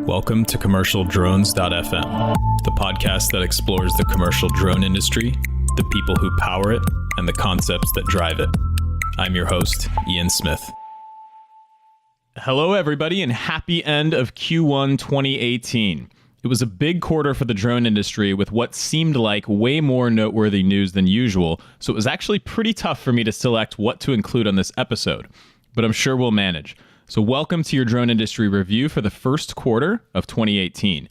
Welcome to CommercialDrones.fm, the podcast that explores the commercial drone industry, the people who power it, and the concepts that drive it. I'm your host, Ian Smith. Hello, everybody, and happy end of Q1 2018. It was a big quarter for the drone industry with what seemed like way more noteworthy news than usual, so it was actually pretty tough for me to select what to include on this episode, but I'm sure we'll manage. So welcome to your drone industry review for the first quarter of 2018.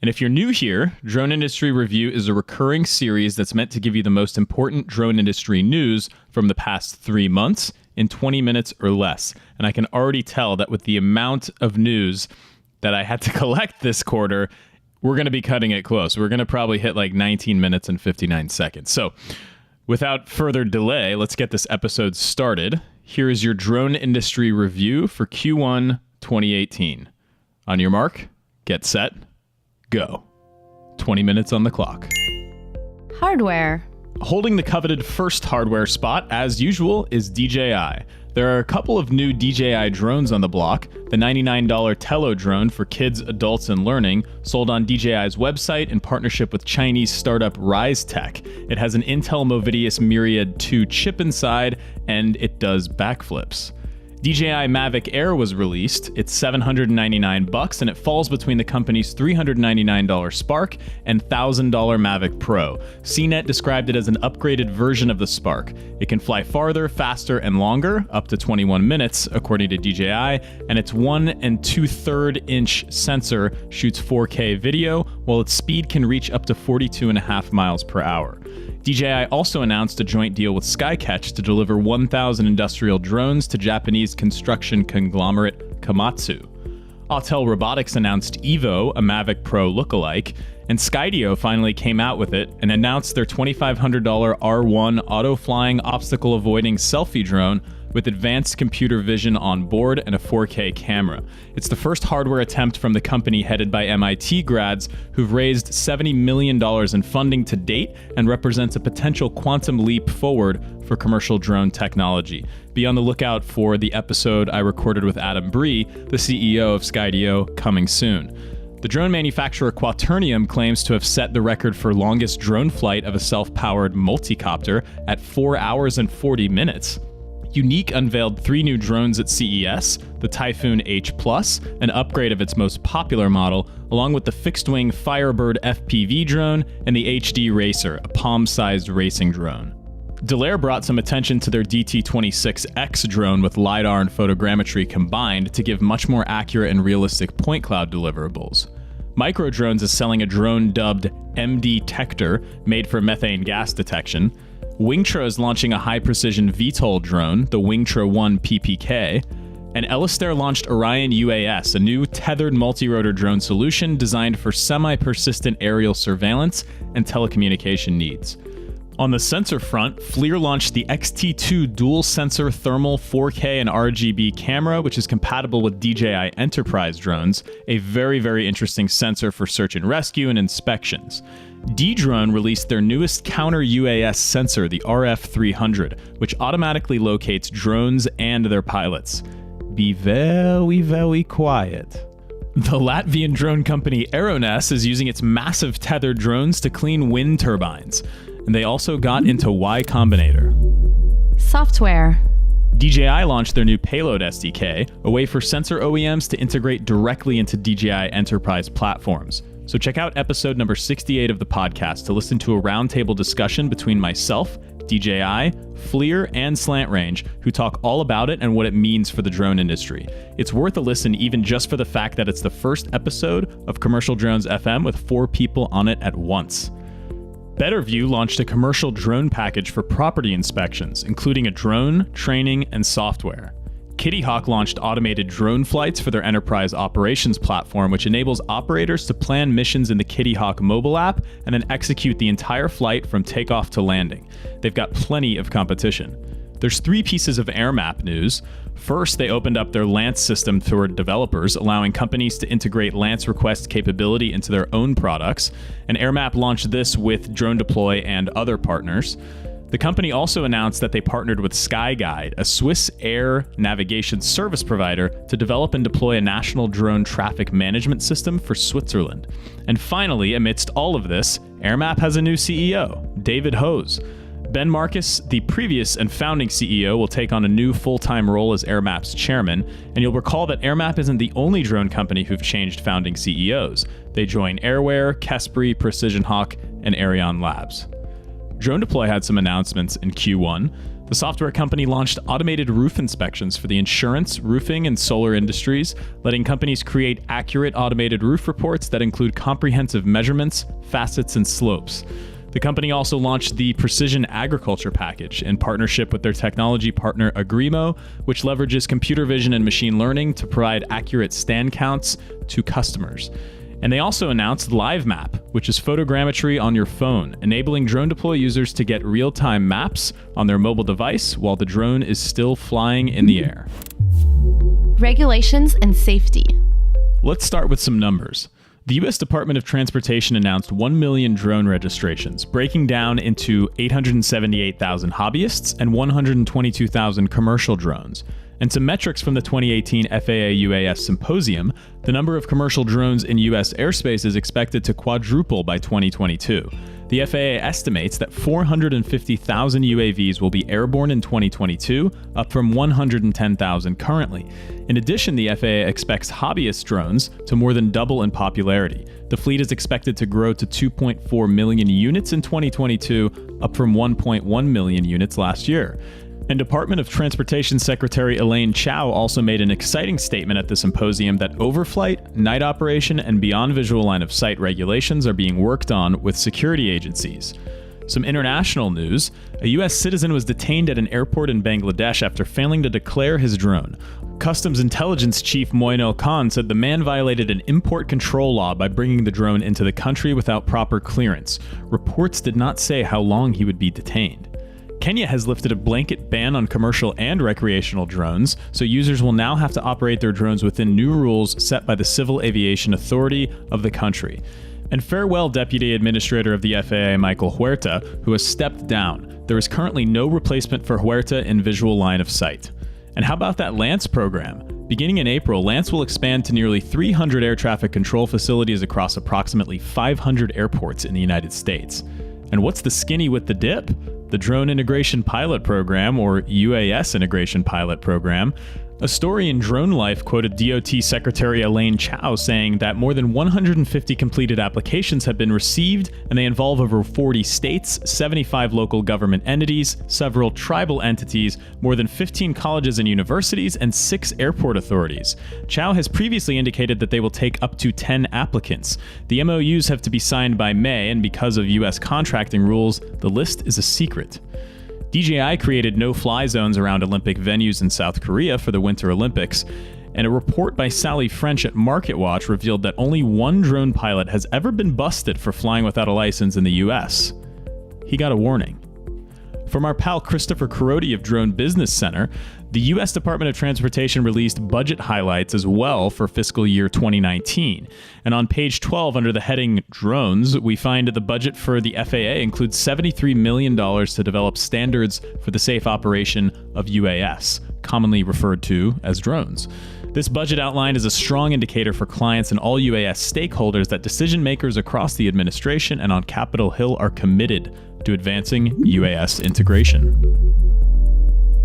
And if you're new here, Drone Industry Review is a recurring series that's meant to give you the most important drone industry news from the past 3 months in 20 minutes or less. And I can already tell that with the amount of news that I had to collect this quarter, we're going to be cutting it close. We're going to probably hit like 19 minutes and 59 seconds. So without further delay, let's get this episode started. Here is your drone industry review for Q1 2018. On your mark, get set, go. 20 minutes on the clock. Hardware. Holding the coveted first hardware spot, as usual, is DJI. There are a couple of new DJI drones on the block. The $99 Tello drone for kids, adults, and learning, sold on DJI's website in partnership with Chinese startup Rise Tech. It has an Intel Movidius Myriad 2 chip inside, and it does backflips. DJI Mavic Air was released. It's $799, and it falls between the company's $399 Spark and $1,000 Mavic Pro. CNET described it as an upgraded version of the Spark. It can fly farther, faster, and longer, up to 21 minutes, according to DJI, and its 1 2/3 inch sensor shoots 4K video, while its speed can reach up to 42.5 miles per hour. DJI also announced a joint deal with Skycatch to deliver 1,000 industrial drones to Japanese construction conglomerate Komatsu. Autel Robotics announced Evo, a Mavic Pro lookalike, and Skydio finally came out with it and announced their $2,500 R1 auto-flying, obstacle-avoiding selfie drone with advanced computer vision on board and a 4K camera. It's the first hardware attempt from the company headed by MIT grads who've raised $70 million in funding to date and represents a potential quantum leap forward for commercial drone technology. Be on the lookout for the episode I recorded with Adam Bree, the CEO of Skydio, coming soon. The drone manufacturer Quaternium claims to have set the record for longest drone flight of a self-powered multicopter at 4 hours and 40 minutes. Unique unveiled 3 new drones at CES, the Typhoon H+, an upgrade of its most popular model, along with the fixed-wing Firebird FPV drone and the HD Racer, a palm-sized racing drone. Delair brought some attention to their DT26X drone with LiDAR and photogrammetry combined to give much more accurate and realistic point cloud deliverables. Microdrones is selling a drone dubbed MD-Tector, made for methane gas detection. Wingtra is launching a high-precision VTOL drone, the Wingtra 1 PPK, and Elistair launched Orion UAS, a new tethered multi-rotor drone solution designed for semi-persistent aerial surveillance and telecommunication needs. On the sensor front, FLIR launched the XT2 dual-sensor thermal 4K and RGB camera, which is compatible with DJI Enterprise drones, a very, very interesting sensor for search and rescue and inspections. Dedrone released their newest counter-UAS sensor, the RF300, which automatically locates drones and their pilots. Be very, very quiet. The Latvian drone company Aerones is using its massive tethered drones to clean wind turbines. And they also got into Y Combinator. Software. DJI launched their new Payload SDK, a way for sensor OEMs to integrate directly into DJI Enterprise platforms. So check out episode number 68 of the podcast to listen to a roundtable discussion between myself, DJI, FLIR, and Slant Range, who talk all about it and what it means for the drone industry. It's worth a listen even just for the fact that it's the first episode of Commercial Drones FM with 4 people on it at once. BetterView launched a commercial drone package for property inspections, including a drone, training, and software. Kitty Hawk launched automated drone flights for their enterprise operations platform, which enables operators to plan missions in the Kitty Hawk mobile app and then execute the entire flight from takeoff to landing. They've got plenty of competition. There's 3 pieces of AirMap news. First, they opened up their Lance system for developers, allowing companies to integrate Lance request capability into their own products. And AirMap launched this with Drone Deploy and other partners. The company also announced that they partnered with SkyGuide, a Swiss air navigation service provider, to develop and deploy a national drone traffic management system for Switzerland. And finally, amidst all of this, AirMap has a new CEO, David Hose. Ben Marcus, the previous and founding CEO, will take on a new full-time role as AirMap's chairman, and you'll recall that AirMap isn't the only drone company who've changed founding CEOs. They join Airware, Kespri, Precision Hawk, and Arion Labs. Drone Deploy had some announcements in Q1. The software company launched automated roof inspections for the insurance, roofing, and solar industries, letting companies create accurate automated roof reports that include comprehensive measurements, facets, and slopes. The company also launched the Precision Agriculture package in partnership with their technology partner Agrimo, which leverages computer vision and machine learning to provide accurate stand counts to customers. And they also announced LiveMap, which is photogrammetry on your phone, enabling Drone Deploy users to get real-time maps on their mobile device while the drone is still flying in the air. Regulations and safety. Let's start with some numbers. The U.S. Department of Transportation announced 1 million drone registrations, breaking down into 878,000 hobbyists and 122,000 commercial drones. And some metrics from the 2018 FAA UAS Symposium, the number of commercial drones in U.S. airspace is expected to quadruple by 2022. The FAA estimates that 450,000 UAVs will be airborne in 2022, up from 110,000 currently. In addition, the FAA expects hobbyist drones to more than double in popularity. The fleet is expected to grow to 2.4 million units in 2022, up from 1.1 million units last year. And Department of Transportation Secretary Elaine Chao also made an exciting statement at the symposium that overflight, night operation, and beyond visual line of sight regulations are being worked on with security agencies. Some international news: a U.S. citizen was detained at an airport in Bangladesh after failing to declare his drone. Customs Intelligence Chief Moinul Khan said the man violated an import control law by bringing the drone into the country without proper clearance. Reports did not say how long he would be detained. Kenya has lifted a blanket ban on commercial and recreational drones, so users will now have to operate their drones within new rules set by the Civil Aviation Authority of the country. And farewell Deputy Administrator of the FAA Michael Huerta, who has stepped down. There is currently no replacement for Huerta in visual line of sight. And how about that Lance program? Beginning in April, Lance will expand to nearly 300 air traffic control facilities across approximately 500 airports in the United States. And what's the skinny with the dip? The Drone Integration Pilot Program, or UAS Integration Pilot Program. A story in Drone Life quoted DOT Secretary Elaine Chao saying that more than 150 completed applications have been received, and they involve over 40 states, 75 local government entities, several tribal entities, more than 15 colleges and universities, and 6 airport authorities. Chao has previously indicated that they will take up to 10 applicants. The MOUs have to be signed by May, and because of U.S. contracting rules, the list is a secret. DJI created no-fly zones around Olympic venues in South Korea for the Winter Olympics, and a report by Sally French at MarketWatch revealed that only one drone pilot has ever been busted for flying without a license in the US. He got a warning. From our pal Christopher Carodi of Drone Business Center, the U.S. Department of Transportation released budget highlights as well for fiscal year 2019. And on page 12, under the heading Drones, we find the budget for the FAA includes $73 million to develop standards for the safe operation of UAS, commonly referred to as drones. This budget outline is a strong indicator for clients and all UAS stakeholders that decision makers across the administration and on Capitol Hill are committed to advancing UAS integration.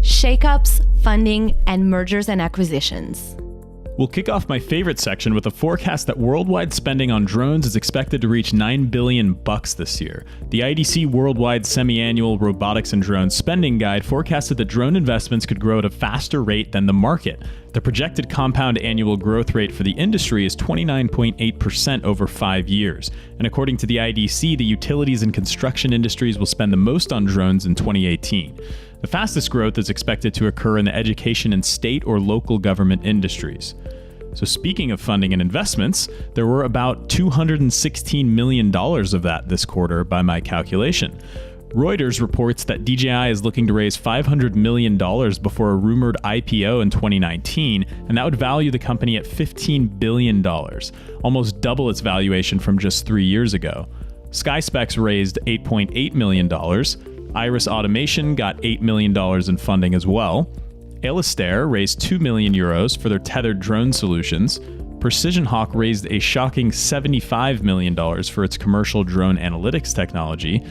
Shakeups, funding, and mergers and acquisitions. We'll kick off my favorite section with a forecast that worldwide spending on drones is expected to reach $9 billion this year. The IDC Worldwide Semi-Annual Robotics and Drones Spending Guide forecasted that drone investments could grow at a faster rate than the market. The projected compound annual growth rate for the industry is 29.8% over 5 years. And according to the IDC, the utilities and construction industries will spend the most on drones in 2018. The fastest growth is expected to occur in the education and state or local government industries. So speaking of funding and investments, there were about $216 million of that this quarter by my calculation. Reuters reports that DJI is looking to raise $500 million before a rumored IPO in 2019, and that would value the company at $15 billion, almost double its valuation from just 3 years ago. SkySpecs raised $8.8 million. Iris Automation got $8 million in funding as well. Alistair raised 2 million euros for their tethered drone solutions. Precision Hawk raised a shocking $75 million for its commercial drone analytics technology.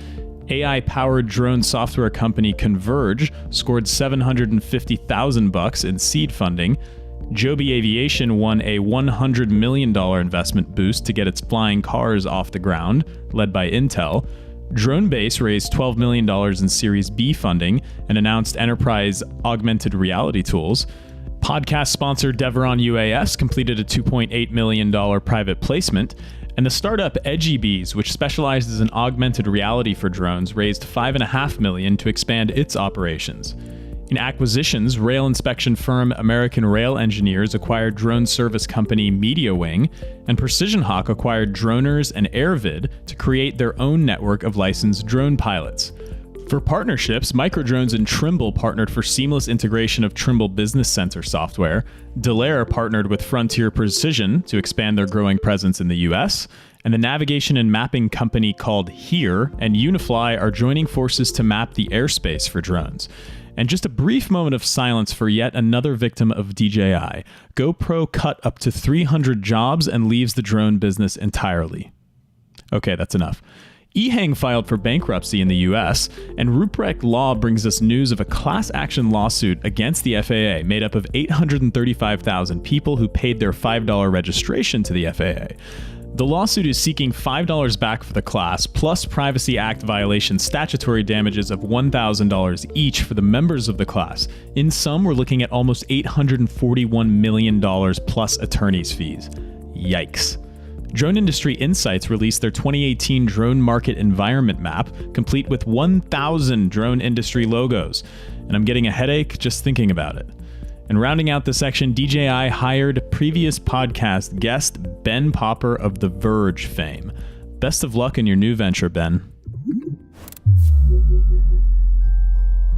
AI-powered drone software company Converge scored $750,000 in seed funding. Joby Aviation won a $100 million investment boost to get its flying cars off the ground, led by Intel. Dronebase raised $12 million in Series B funding and announced enterprise augmented reality tools. Podcast sponsor Devron UAS completed a $2.8 million private placement. And the startup EdgyBees, which specializes in augmented reality for drones, raised $5.5 million to expand its operations. In acquisitions, rail inspection firm American Rail Engineers acquired drone service company MediaWing, and Precision Hawk acquired Droners and AirVid to create their own network of licensed drone pilots. For partnerships, Microdrones and Trimble partnered for seamless integration of Trimble Business Center software. Delaire partnered with Frontier Precision to expand their growing presence in the US. And the navigation and mapping company called HERE and Unifly are joining forces to map the airspace for drones. And just a brief moment of silence for yet another victim of DJI. GoPro cut up to 300 jobs and leaves the drone business entirely. Okay, that's enough. Ehang filed for bankruptcy in the US, and Ruprecht Law brings us news of a class action lawsuit against the FAA made up of 835,000 people who paid their $5 registration to the FAA. The lawsuit is seeking $5 back for the class, plus Privacy Act violation statutory damages of $1,000 each for the members of the class. In sum, we're looking at almost $841 million plus attorney's fees. Yikes. Drone Industry Insights released their 2018 Drone Market Environment Map, complete with 1,000 drone industry logos. And I'm getting a headache just thinking about it. And rounding out the section, DJI hired previous podcast guest Ben Popper of The Verge fame. Best of luck in your new venture, Ben.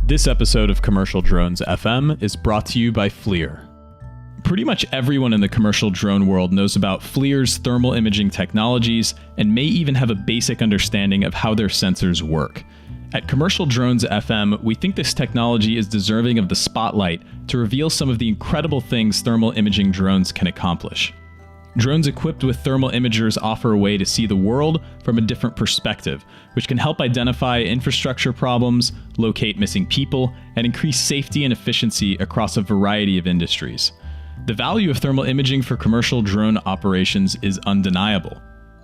This episode of Commercial Drones FM is brought to you by FLIR. Pretty much everyone in the commercial drone world knows about FLIR's thermal imaging technologies and may even have a basic understanding of how their sensors work. At Commercial Drones FM, we think this technology is deserving of the spotlight to reveal some of the incredible things thermal imaging drones can accomplish. Drones equipped with thermal imagers offer a way to see the world from a different perspective, which can help identify infrastructure problems, locate missing people, and increase safety and efficiency across a variety of industries. The value of thermal imaging for commercial drone operations is undeniable.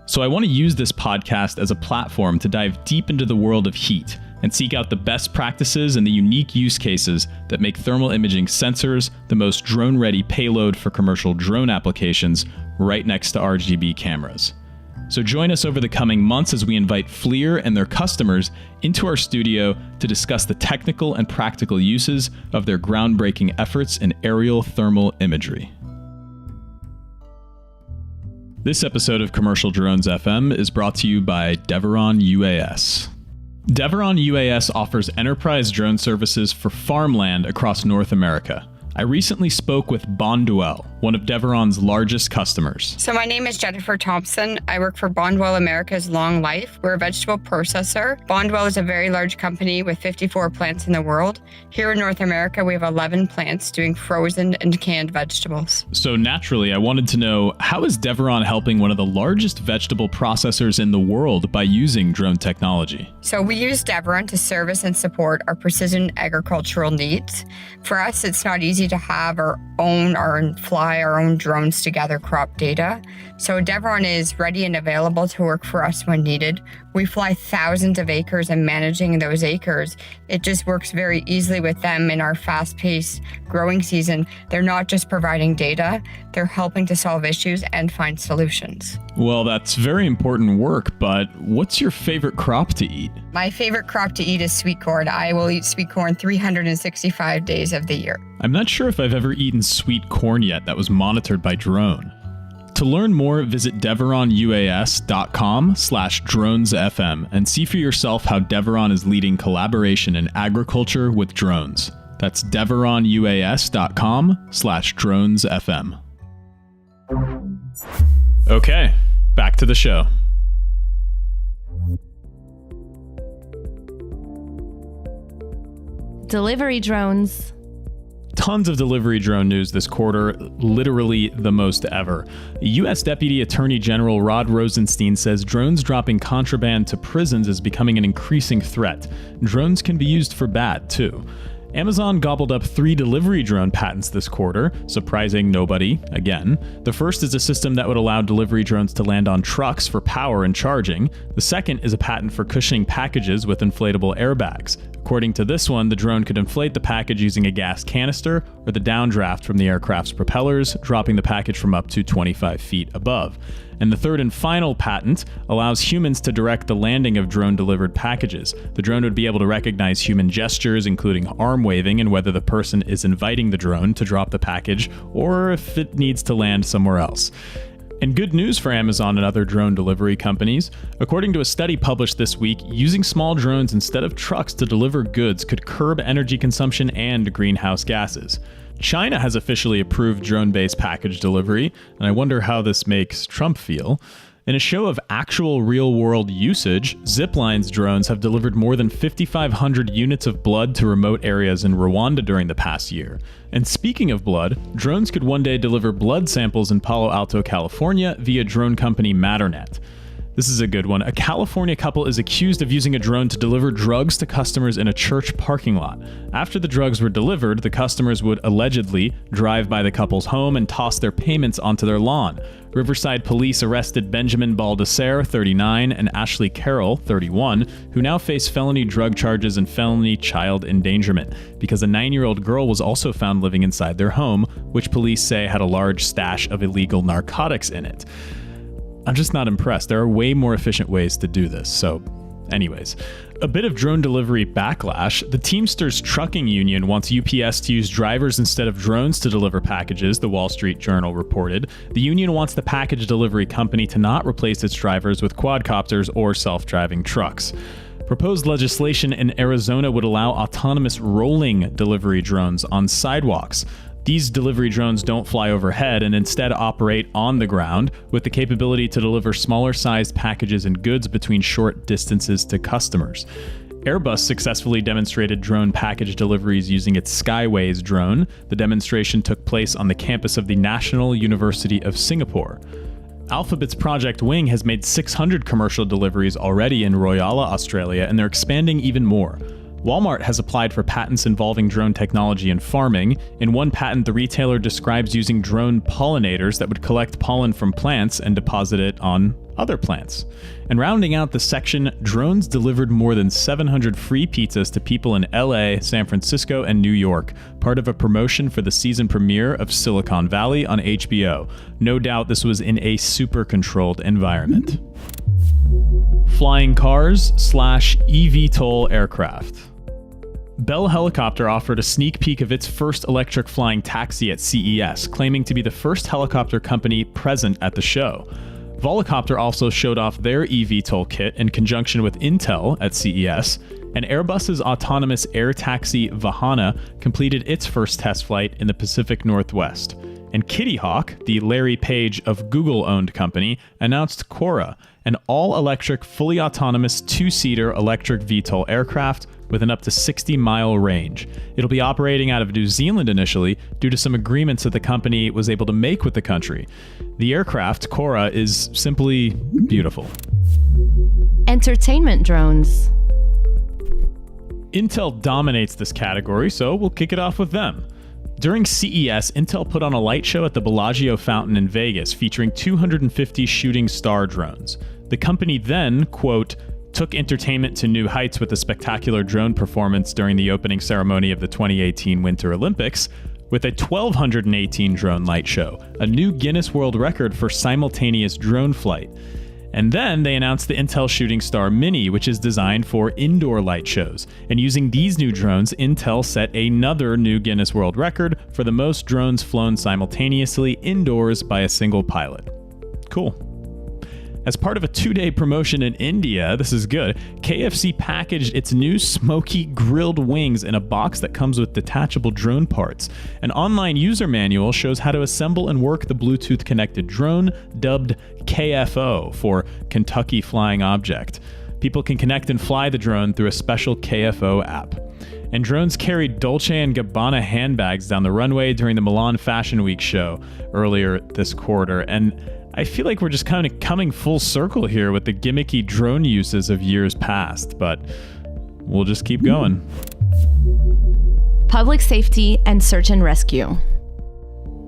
So I want to use this podcast as a platform to dive deep into the world of heat and seek out the best practices and the unique use cases that make thermal imaging sensors the most drone-ready payload for commercial drone applications right next to RGB cameras. So join us over the coming months as we invite FLIR and their customers into our studio to discuss the technical and practical uses of their groundbreaking efforts in aerial thermal imagery. This episode of Commercial Drones FM is brought to you by Devron UAS. Devron UAS offers enterprise drone services for farmland across North America. I recently spoke with Bonduelle, one of Devron's largest customers. So my name is Jennifer Thompson. I work for Bonduelle America's Long Life. We're a vegetable processor. Bonduelle is a very large company with 54 plants in the world. Here in North America, we have 11 plants doing frozen and canned vegetables. So naturally, I wanted to know, how is Devron helping one of the largest vegetable processors in the world by using drone technology? So we use Devron to service and support our precision agricultural needs. For us, it's not easy to have our own or fly our own drones to gather crop data. So Devron is ready and available to work for us when needed. We fly thousands of acres, and managing those acres, it just works very easily with them in our fast-paced growing season. They're not just providing data, they're helping to solve issues and find solutions. Well, that's very important work, but what's your favorite crop to eat? My favorite crop to eat is sweet corn. I will eat sweet corn 365 days of the year. I'm not sure if I've ever eaten sweet corn yet that was monitored by drone. To learn more, visit devronuas.com/dronesfm and see for yourself how Devron is leading collaboration in agriculture with drones. That's devronuas.com/dronesfm. Okay, back to the show. Delivery drones. Tons of delivery drone news this quarter, literally the most ever. U.S. Deputy Attorney General Rod Rosenstein says drones dropping contraband to prisons is becoming an increasing threat. Drones can be used for bad, too. Amazon gobbled up 3 delivery drone patents this quarter, surprising nobody, again. The first is a system that would allow delivery drones to land on trucks for power and charging. The second is a patent for cushioning packages with inflatable airbags. According to this one, the drone could inflate the package using a gas canister or the downdraft from the aircraft's propellers, dropping the package from up to 25 feet above. And the third and final patent allows humans to direct the landing of drone-delivered packages. The drone would be able to recognize human gestures, including arm waving, and whether the person is inviting the drone to drop the package or if it needs to land somewhere else. And good news for Amazon and other drone delivery companies. According to a study published this week, using small drones instead of trucks to deliver goods could curb energy consumption and greenhouse gases. China has officially approved drone-based package delivery, and I wonder how this makes Trump feel. In a show of actual real-world usage, Zipline's drones have delivered more than 5,500 units of blood to remote areas in Rwanda during the past year. And speaking of blood, drones could one day deliver blood samples in Palo Alto, California via drone company Matternet. This is a good one. A California couple is accused of using a drone to deliver drugs to customers in a church parking lot. After the drugs were delivered, the customers would allegedly drive by the couple's home and toss their payments onto their lawn. Riverside police arrested Benjamin Baldesser, 39, and Ashley Carroll, 31, who now face felony drug charges and felony child endangerment, because a 9-year-old girl was also found living inside their home, which police say had a large stash of illegal narcotics in it. I'm just not impressed. There are way more efficient ways to do this. So, anyways, a bit of drone delivery backlash. The Teamsters Trucking Union wants UPS to use drivers instead of drones to deliver packages, the Wall Street Journal reported. The union wants the package delivery company to not replace its drivers with quadcopters or self-driving trucks. Proposed legislation in Arizona would allow autonomous rolling delivery drones on sidewalks. These delivery drones don't fly overhead and instead operate on the ground, with the capability to deliver smaller-sized packages and goods between short distances to customers. Airbus successfully demonstrated drone package deliveries using its Skyways drone. The demonstration took place on the campus of the National University of Singapore. Alphabet's Project Wing has made 600 commercial deliveries already in Royala, Australia, and they're expanding even more. Walmart has applied for patents involving drone technology in farming. In one patent, the retailer describes using drone pollinators that would collect pollen from plants and deposit it on other plants. And rounding out the section, drones delivered more than 700 free pizzas to people in LA, San Francisco, and New York, part of a promotion for the season premiere of Silicon Valley on HBO. No doubt this was in a super controlled environment. Flying cars / eVTOL aircraft. Bell Helicopter offered a sneak peek of its first electric flying taxi at CES, claiming to be the first helicopter company present at the show. Volocopter also showed off their eVTOL kit in conjunction with Intel at CES, and Airbus's autonomous air taxi Vahana completed its first test flight in the Pacific Northwest. And Kitty Hawk, the Larry Page of Google-owned company, announced Quora, an all-electric, fully autonomous 2-seater electric VTOL aircraft with an up to 60-mile range. It'll be operating out of New Zealand initially due to some agreements that the company was able to make with the country. The aircraft, Quora, is simply beautiful. Entertainment drones. Intel dominates this category, so we'll kick it off with them. During CES, Intel put on a light show at the Bellagio Fountain in Vegas featuring 250 shooting star drones. The company then, quote, took entertainment to new heights with a spectacular drone performance during the opening ceremony of the 2018 Winter Olympics, with a 1,218 drone light show, a new Guinness World Record for simultaneous drone flight. And then they announced the Intel Shooting Star Mini, which is designed for indoor light shows. And using these new drones, Intel set another new Guinness World Record for the most drones flown simultaneously indoors by a single pilot. Cool. As part of a 2-day promotion in India, this is good, KFC packaged its new smoky grilled wings in a box that comes with detachable drone parts. An online user manual shows how to assemble and work the Bluetooth-connected drone, dubbed KFO for Kentucky Flying Object. People can connect and fly the drone through a special KFO app. and drones carried Dolce & Gabbana handbags down the runway during the Milan Fashion Week show earlier this quarter. And I feel like we're just kind of coming full circle here with the gimmicky drone uses of years past, but we'll just keep going. Public safety and search and rescue.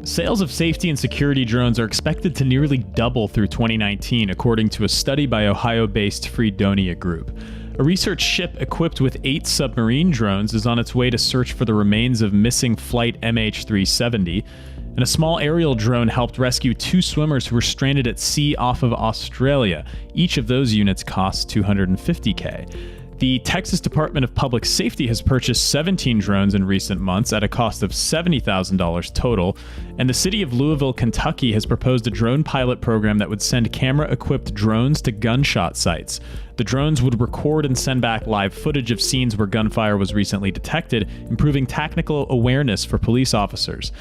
Sales of safety and security drones are expected to nearly double through 2019, according to a study by Ohio-based Freedonia Group. A research ship equipped with 8 submarine drones is on its way to search for the remains of missing flight MH370, and a small aerial drone helped rescue 2 swimmers who were stranded at sea off of Australia. Each of those units costs $250K. The Texas Department of Public Safety has purchased 17 drones in recent months at a cost of $70,000 total, and the city of Louisville, Kentucky has proposed a drone pilot program that would send camera-equipped drones to gunshot sites. The drones would record and send back live footage of scenes where gunfire was recently detected, improving technical awareness for police officers.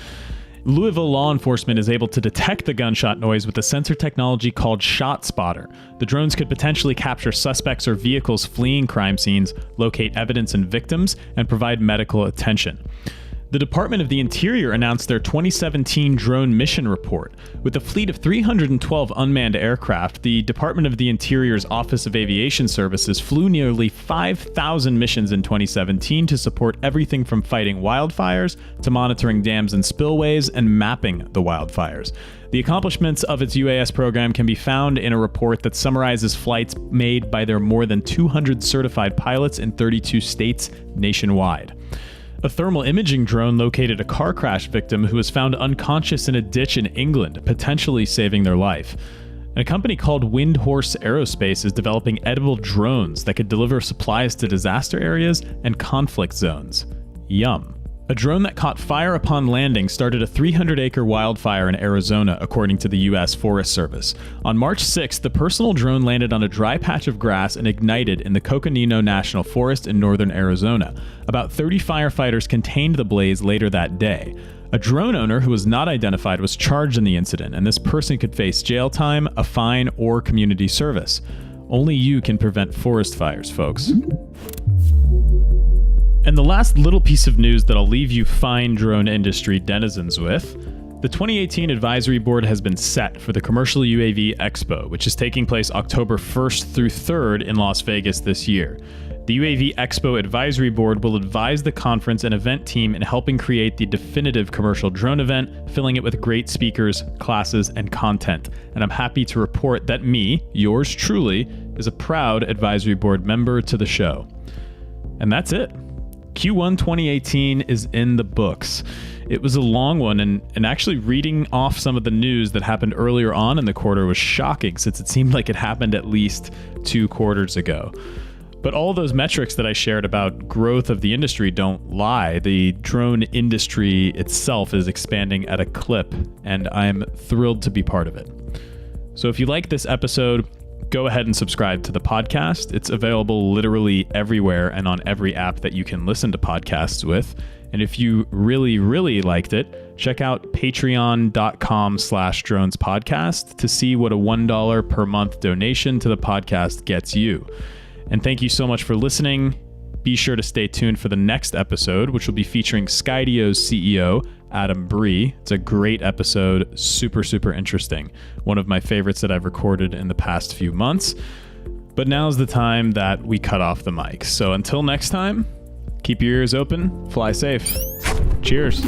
Louisville law enforcement is able to detect the gunshot noise with a sensor technology called ShotSpotter. The drones could potentially capture suspects or vehicles fleeing crime scenes, locate evidence and victims, and provide medical attention. The Department of the Interior announced their 2017 drone mission report. With a fleet of 312 unmanned aircraft, the Department of the Interior's Office of Aviation Services flew nearly 5,000 missions in 2017 to support everything from fighting wildfires to monitoring dams and spillways and mapping the wildfires. The accomplishments of its UAS program can be found in a report that summarizes flights made by their more than 200 certified pilots in 32 states nationwide. A thermal imaging drone located a car crash victim who was found unconscious in a ditch in England, potentially saving their life. And a company called Windhorse Aerospace is developing edible drones that could deliver supplies to disaster areas and conflict zones. Yum. A drone that caught fire upon landing started a 300-acre wildfire in Arizona, according to the U.S. Forest Service. On March 6th, the personal drone landed on a dry patch of grass and ignited in the Coconino National Forest in northern Arizona. About 30 firefighters contained the blaze later that day. A drone owner who was not identified was charged in the incident, and this person could face jail time, a fine, or community service. Only you can prevent forest fires, folks. And the last little piece of news that I'll leave you fine drone industry denizens with, the 2018 advisory board has been set for the Commercial UAV Expo, which is taking place October 1st through 3rd in Las Vegas this year. The UAV Expo Advisory Board will advise the conference and event team in helping create the definitive commercial drone event, filling it with great speakers, classes, and content. And I'm happy to report that me, yours truly, is a proud advisory board member to the show. And that's it. Q1 2018 is in the books. It was a long one, and actually reading off some of the news that happened earlier on in the quarter was shocking, since it seemed like it happened at least 2 quarters ago. But all those metrics that I shared about growth of the industry don't lie. The drone industry itself is expanding at a clip, and I'm thrilled to be part of it. So if you like this episode, go ahead and subscribe to the podcast. It's available literally everywhere and on every app that you can listen to podcasts with. And if you really, really liked it, check out patreon.com/dronespodcast to see what a $1 per month donation to the podcast gets you. And thank you so much for listening. Be sure to stay tuned for the next episode, which will be featuring Skydio's CEO, Adam Bree. It's a great episode, super, super interesting. One of my favorites that I've recorded in the past few months. But now's the time that we cut off the mic. So until next time, keep your ears open, fly safe. Cheers.